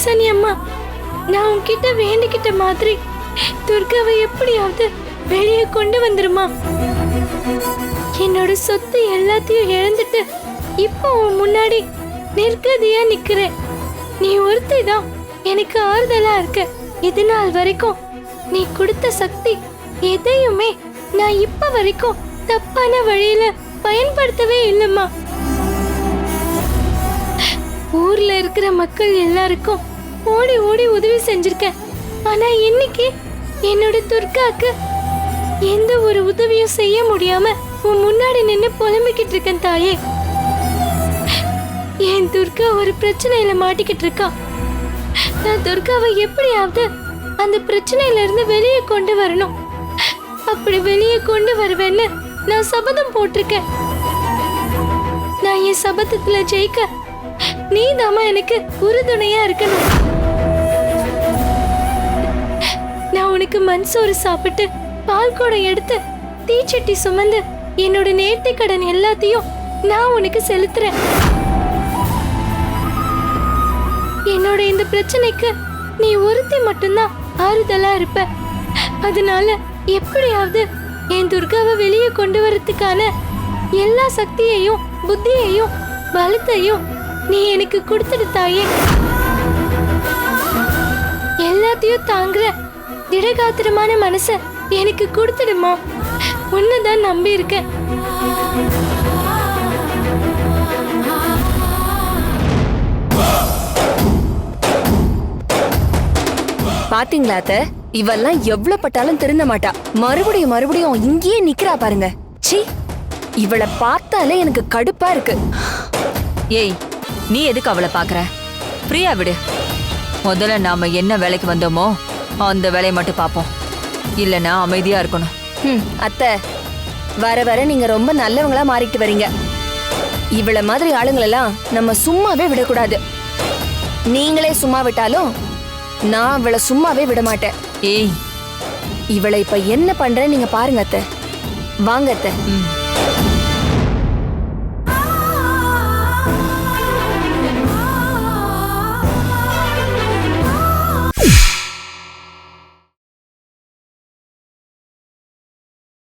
ஈசானி அம்மா, நான் உன்கிட்ட வேண்டிக்கிட்ட மாதிரி துர்காவை எப்படியாவது வெளியே கொண்டு வந்துருமா. என்னோட சொத்து எல்லாத்தையும் இழந்துட்டு இப்போ உன் முன்னாடி நிற்கதியா நிக்கிறேன். நீ ஒருத்தி தான் எனக்கு ஆறுதலா இருக்க. இது நாள் வரைக்கும் நீ கொடுத்த சக்தி எதையுமே நான் இப்ப வரைக்கும் தப்பான வழியில பயன்படுத்தவே இல்லம்மா. ஊர்ல இருக்கிற மக்கள் எல்லாருக்கும் ஓடி ஓடி உதவி செஞ்சிருக்கேன். ஆனா இன்னைக்கு என்னோட துர்காக்கு எந்த ஒரு உதவியும் செய்ய முடியாம உன் முன்னாடி நின்னு புலம்பிக்கிட்டு இருக்கேன் தாயே. என் துர்கா ஒரு பிரச்சனையில மாட்டிக்கிட்டு இருக்கா. நான் துர்காவை எப்படியாவது அந்த பிரச்சனையில இருந்து வெளியே கொண்டு வரணும். அப்படி வெளியே கொண்டு வருவேன்னு நான் சபதம் போட்டிருக்கேன். நான் என் சபதத்துல ஜெயிக்க நீதாம்மா எனக்கு உறுதுணையா இருக்கணும். நான் உனக்கு மண்சோறு சாப்பிட்டு பால் குடம் எடுத்து தீச்சட்டி சுமந்து என்னோட நேர்த்தி கடன் எல்லாத்தையும் நான் உனக்கு செலுத்துறேன். என்னோட இந்த பிரச்சனைக்கு நீ ஒருத்தி மட்டும்தான் ஆறுதலா இருப்ப. அதனால எப்படியாவது என் துர்காவை வெளியே கொண்டு வரதுக்கான எல்லா சக்தியையும் புத்தியையும் பலத்தையும் நீ எனக்கு கொடுத்துடு தாயே. எல்லாத்தையும் தாங்குற திடகாத்திரமான மனச எனக்கு கொடுத்துடுமா. உன்னதான் நம்பி இருக்கேன். பாத்தீங்களா அத்தை, இவெல்லாம் எவ்வளவு பட்டாலும் திருந்த மாட்டா. மறுபடியும் மறுபடியும் இங்கேயே நிக்கிறா பாருங்க. சி, இவளை பார்த்தாலே எனக்கு கடுப்பா இருக்கு. ஏய், நீ எதுக்கு அவளை பாக்குற? ஃப்ரீயா விடு. முதல்ல நாம என்ன வேலைக்கு வந்தோமோ அந்த வேலையை மட்டும் பாப்போம். இல்லனா அமைதியா இருக்கணும். அத்தை, வர வர நீங்க ரொம்ப நல்லவங்களா மாறிட்டு வரீங்க. இவள மாதிரி ஆளுங்களெல்லாம் நம்ம சும்மாவே விடக்கூடாது. நீங்களே சும்மா விட்டாலும் நான் இவளை சும்மாவே விட மாட்டேன். ஏய், இவளை இப்ப என்ன பண்றேன்னு நீங்க பாருங்க அத்தை. வாங்க அத்தை.